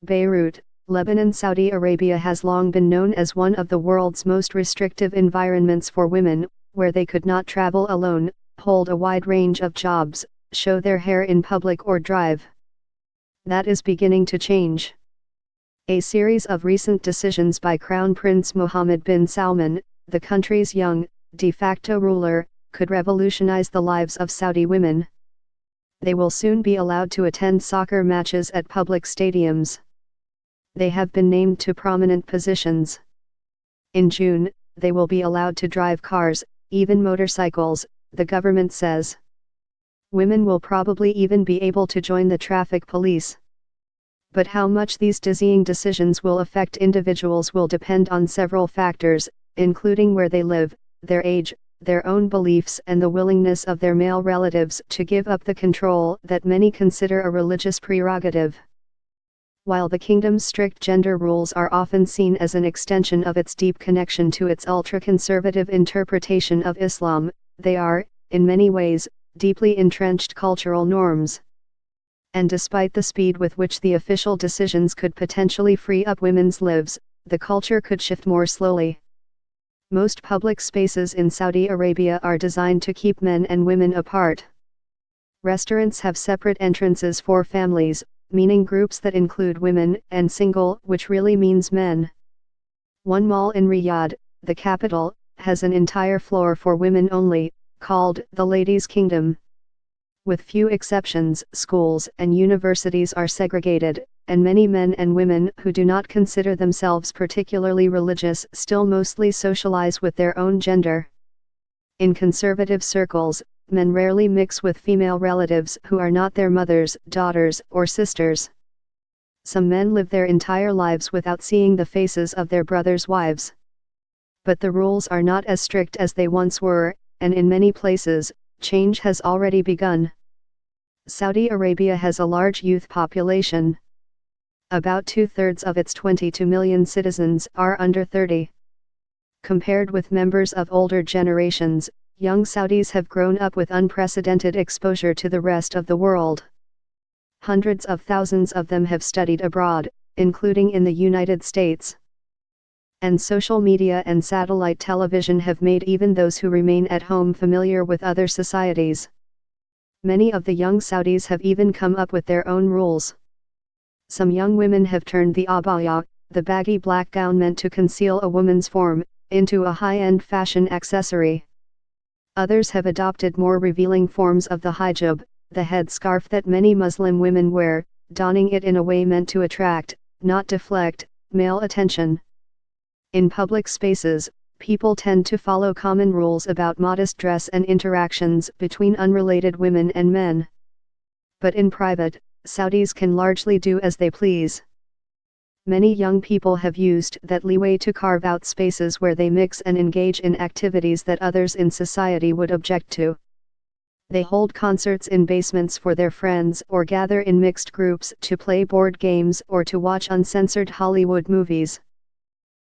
Beirut, Lebanon. Saudi Arabia has long been known as one of the world's most restrictive environments for women, where they could not travel alone, hold a wide range of jobs, show their hair in public or drive. That is beginning to change. A series of recent decisions by Crown Prince Mohammed bin Salman, the country's young, de facto ruler, could revolutionize the lives of Saudi women. They will soon be allowed to attend soccer matches at public stadiums. They have been named to prominent positions. In June, they will be allowed to drive cars, even motorcycles, the government says. Women will probably even be able to join the traffic police. But how much these dizzying decisions will affect individuals will depend on several factors, including where they live, their age, their own beliefs, and the willingness of their male relatives to give up the control that many consider a religious prerogative. While the kingdom's strict gender rules are often seen as an extension of its deep connection to its ultra-conservative interpretation of Islam, they are, in many ways, deeply entrenched cultural norms. And despite the speed with which the official decisions could potentially free up women's lives, the culture could shift more slowly. Most public spaces in Saudi Arabia are designed to keep men and women apart. Restaurants have separate entrances for families, meaning groups that include women, and single, which really means men. One mall in Riyadh, the capital, has an entire floor for women only, called the Ladies' Kingdom. With few exceptions, schools and universities are segregated, and many men and women who do not consider themselves particularly religious still mostly socialize with their own gender. In conservative circles, men rarely mix with female relatives who are not their mothers, daughters, or sisters. Some men live their entire lives without seeing the faces of their brothers' wives. But the rules are not as strict as they once were, and in many places, change has already begun. Saudi Arabia has a large youth population. About 2/3 of its 22 million citizens are under 30. Compared with members of older generations, young Saudis have grown up with unprecedented exposure to the rest of the world. Hundreds of thousands of them have studied abroad, including in the United States. And social media and satellite television have made even those who remain at home familiar with other societies. Many of the young Saudis have even come up with their own rules. Some young women have turned the abaya, the baggy black gown meant to conceal a woman's form, into a high-end fashion accessory. Others have adopted more revealing forms of the hijab, the headscarf that many Muslim women wear, donning it in a way meant to attract, not deflect, male attention. In public spaces, people tend to follow common rules about modest dress and interactions between unrelated women and men. But in private, Saudis can largely do as they please. Many young people have used that leeway to carve out spaces where they mix and engage in activities that others in society would object to. They hold concerts in basements for their friends or gather in mixed groups to play board games or to watch uncensored Hollywood movies.